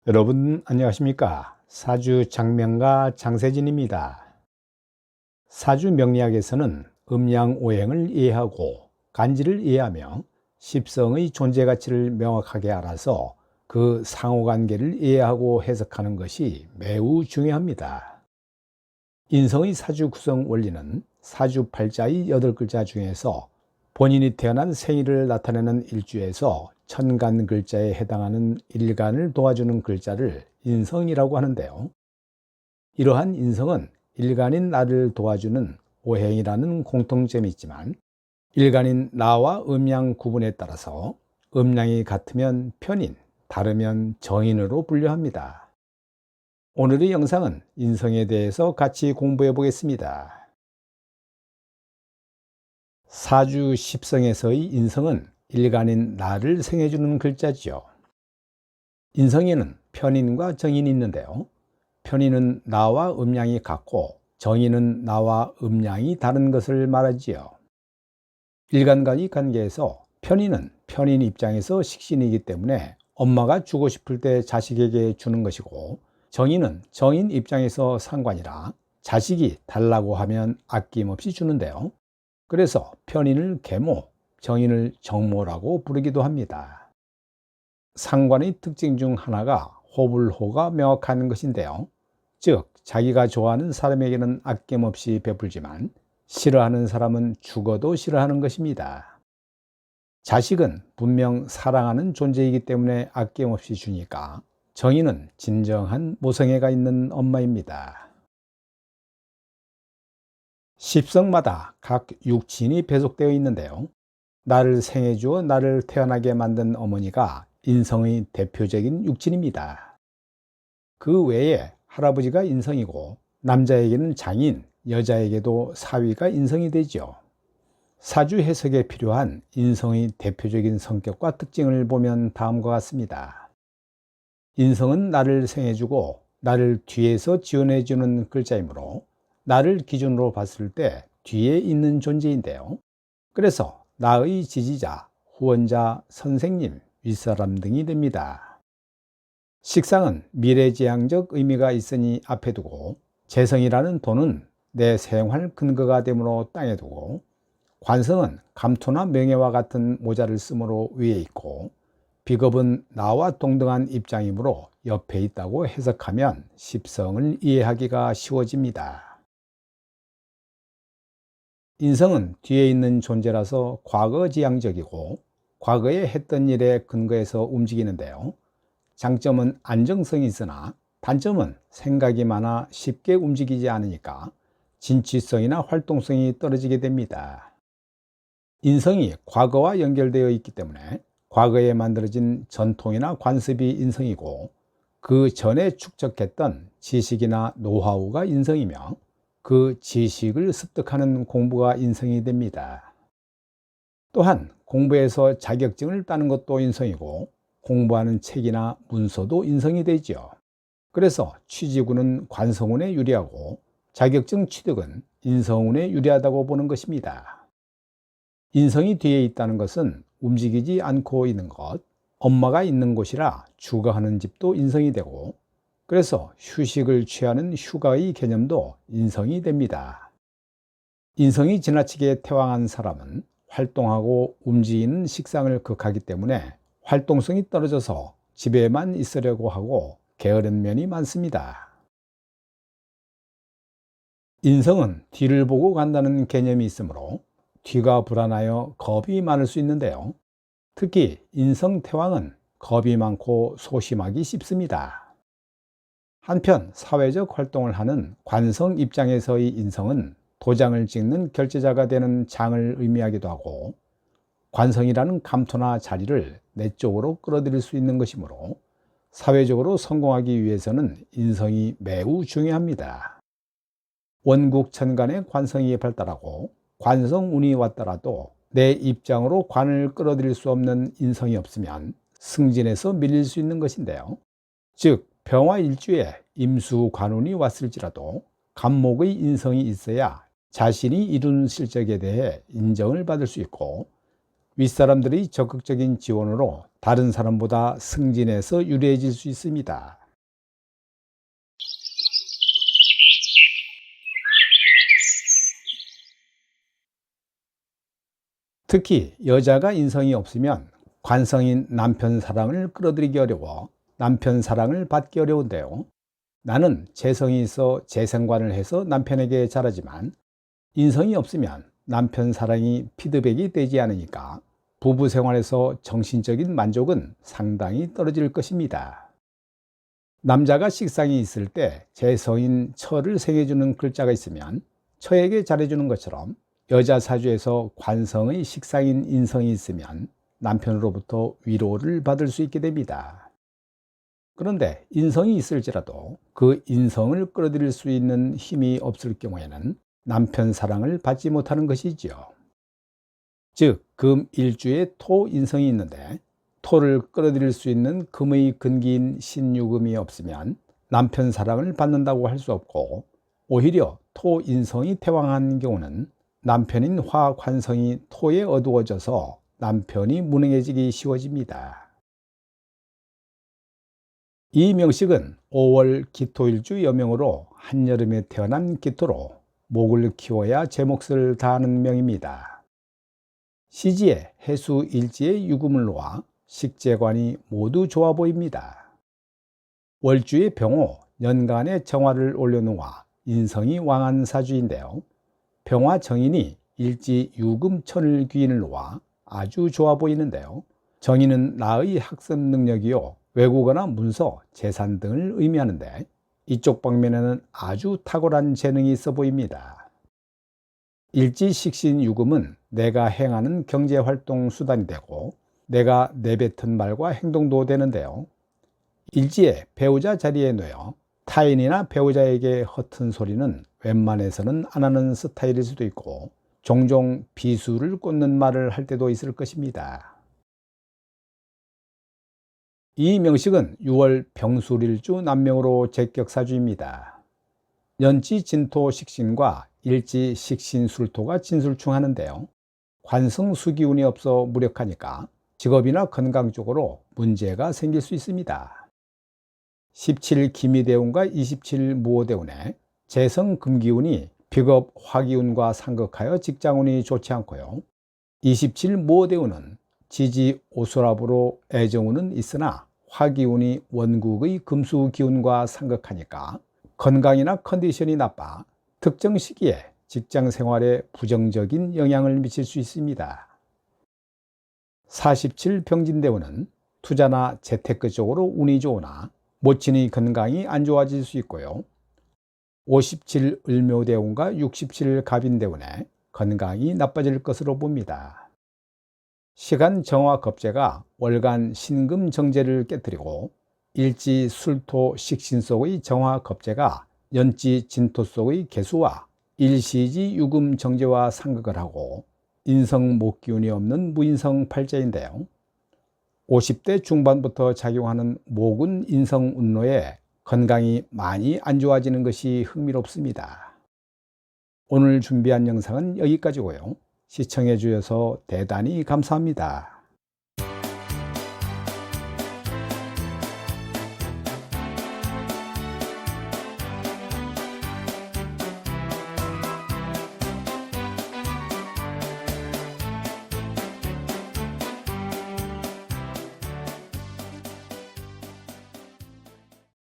여러분 안녕하십니까? 사주 장명가 장세진입니다. 사주 명리학에서는 음양오행을 이해하고 간지를 이해하며 십성의 존재 가치를 명확하게 알아서 그 상호관계를 이해하고 해석하는 것이 매우 중요합니다. 인성의 사주 구성 원리는 사주 팔자의 8글자 중에서 본인이 태어난 생일을 나타내는 일주에서 천간 글자에 해당하는 일간을 도와주는 글자를 인성이라고 하는데요. 이러한 인성은 일간인 나를 도와주는 오행이라는 공통점이 있지만 일간인 나와 음양 구분에 따라서 음양이 같으면 편인, 다르면 정인으로 분류합니다. 오늘의 영상은 인성에 대해서 같이 공부해 보겠습니다. 사주 십성에서의 인성은 일간인 나를 생해주는 글자지요. 인성에는 편인과 정인이 있는데요. 편인은 나와 음양이 같고 정인은 나와 음양이 다른 것을 말하지요. 일간간의 관계에서 편인은 편인 입장에서 식신이기 때문에 엄마가 주고 싶을 때 자식에게 주는 것이고, 정인은 정인 입장에서 상관이라 자식이 달라고 하면 아낌없이 주는데요. 그래서 편인을 계모, 정인을 정모라고 부르기도 합니다. 상관의 특징 중 하나가 호불호가 명확한 것인데요. 즉, 자기가 좋아하는 사람에게는 아낌없이 베풀지만 싫어하는 사람은 죽어도 싫어하는 것입니다. 자식은 분명 사랑하는 존재이기 때문에 아낌없이 주니까 정인은 진정한 모성애가 있는 엄마입니다. 십성마다 각 육친이 배속되어 있는데요. 나를 생해주어 나를 태어나게 만든 어머니가 인성의 대표적인 육친입니다. 그 외에 할아버지가 인성이고, 남자에게는 장인, 여자에게도 사위가 인성이 되죠. 사주 해석에 필요한 인성의 대표적인 성격과 특징을 보면 다음과 같습니다. 인성은 나를 생해주고 나를 뒤에서 지원해주는 글자이므로 나를 기준으로 봤을 때 뒤에 있는 존재인데요. 그래서 나의 지지자, 후원자, 선생님, 윗사람 등이 됩니다. 식상은 미래지향적 의미가 있으니 앞에 두고, 재성이라는 돈은 내 생활 근거가 되므로 땅에 두고, 관성은 감토나 명예와 같은 모자를 쓰므로 위에 있고, 비겁은 나와 동등한 입장이므로 옆에 있다고 해석하면 십성을 이해하기가 쉬워집니다. 인성은 뒤에 있는 존재라서 과거지향적이고 과거에 했던 일에 근거해서 움직이는데요. 장점은 안정성이 있으나 단점은 생각이 많아 쉽게 움직이지 않으니까 진취성이나 활동성이 떨어지게 됩니다. 인성이 과거와 연결되어 있기 때문에 과거에 만들어진 전통이나 관습이 인성이고, 그 전에 축적했던 지식이나 노하우가 인성이며 그 지식을 습득하는 공부가 인성이 됩니다. 또한 공부에서 자격증을 따는 것도 인성이고, 공부하는 책이나 문서도 인성이 되죠. 그래서 취직운은 관성운에 유리하고 자격증 취득은 인성운에 유리하다고 보는 것입니다. 인성이 뒤에 있다는 것은 움직이지 않고 있는 것, 엄마가 있는 곳이라 주거하는 집도 인성이 되고, 그래서 휴식을 취하는 휴가의 개념도 인성이 됩니다. 인성이 지나치게 태왕한 사람은 활동하고 움직이는 식상을 극하기 때문에 활동성이 떨어져서 집에만 있으려고 하고 게으른 면이 많습니다. 인성은 뒤를 보고 간다는 개념이 있으므로 뒤가 불안하여 겁이 많을 수 있는데요. 특히 인성태왕은 겁이 많고 소심하기 쉽습니다. 한편 사회적 활동을 하는 관성 입장에서의 인성은 도장을 찍는 결제자가 되는 장을 의미하기도 하고, 관성이라는 감토나 자리를 내 쪽으로 끌어들일 수 있는 것이므로 사회적으로 성공하기 위해서는 인성이 매우 중요합니다. 원국천간에 관성이 발달하고 관성운이 왔더라도 내 입장으로 관을 끌어들일 수 없는 인성이 없으면 승진에서 밀릴 수 있는 것인데요. 즉, 병화일주에 임수관운이 왔을지라도 간목의 인성이 있어야 자신이 이룬 실적에 대해 인정을 받을 수 있고, 윗사람들의 적극적인 지원으로 다른 사람보다 승진해서 유리해질 수 있습니다. 특히 여자가 인성이 없으면 관성인 남편 사랑을 끌어들이기 어려워 남편 사랑을 받기 어려운데요. 나는 재성이 있어 재생관을 해서 남편에게 잘하지만 인성이 없으면 남편 사랑이 피드백이 되지 않으니까 부부 생활에서 정신적인 만족은 상당히 떨어질 것입니다. 남자가 식상이 있을 때 재성인 처를 생해주는 글자가 있으면 처에게 잘해주는 것처럼 여자 사주에서 관성의 식상인 인성이 있으면 남편으로부터 위로를 받을 수 있게 됩니다. 그런데 인성이 있을지라도 그 인성을 끌어들일 수 있는 힘이 없을 경우에는 남편 사랑을 받지 못하는 것이지요. 즉, 금 일주에 토 인성이 있는데 토를 끌어들일 수 있는 금의 근기인 신유금이 없으면 남편 사랑을 받는다고 할 수 없고, 오히려 토 인성이 태왕한 경우는 남편인 화 관성이 토에 어두워져서 남편이 무능해지기 쉬워집니다. 이 명식은 5월 기토일주 여명으로 한여름에 태어난 기토로 목을 키워야 제 몫을 다하는 명입니다. 시지에 해수 일지의 유금을 놓아 식재관이 모두 좋아 보입니다. 월주의 병호, 연간의 정화를 올려놓아 인성이 왕한 사주인데요. 병화 정인이 일지 유금 천을 귀인을 놓아 아주 좋아 보이는데요. 정인은 나의 학습 능력이요, 외국어나 문서, 재산 등을 의미하는데 이쪽 방면에는 아주 탁월한 재능이 있어 보입니다. 일지식신 유금은 내가 행하는 경제활동 수단이 되고 내가 내뱉은 말과 행동도 되는데요. 일지에 배우자 자리에 놓여 타인이나 배우자에게 허튼 소리는 웬만해서는 안 하는 스타일일 수도 있고 종종 비수를 꽂는 말을 할 때도 있을 것입니다. 이 명식은 6월 병술일주 남명으로 제격사주입니다. 연지 진토 식신과 일지 식신 술토가 진술충하는데요. 관성 수기운이 없어 무력하니까 직업이나 건강 쪽으로 문제가 생길 수 있습니다. 17 기미대운과 27 무오대운에 재성 금기운이 비겁 화기운과 상극하여 직장운이 좋지 않고요. 27 무오대운은 지지 오수랍으로 애정운은 있으나 화기운이 원국의 금수기운과 상극하니까 건강이나 컨디션이 나빠 특정 시기에 직장 생활에 부정적인 영향을 미칠 수 있습니다. 47 병진대운은 투자나 재테크 쪽으로 운이 좋으나 모친의 건강이 안 좋아질 수 있고요. 57 을묘대운과 67 갑인대운에 건강이 나빠질 것으로 봅니다. 시간 정화 겁재가 월간 신금 정제를 깨뜨리고 일지 술토 식신 속의 정화 겁재가 연지 진토 속의 개수와 일시지 유금 정제와 상극을 하고 인성 목기운이 없는 무인성 팔자인데요. 50대 중반부터 작용하는 목운 인성 운로에 건강이 많이 안 좋아지는 것이 흥미롭습니다. 오늘 준비한 영상은 여기까지고요. 시청해 주셔서 대단히 감사합니다.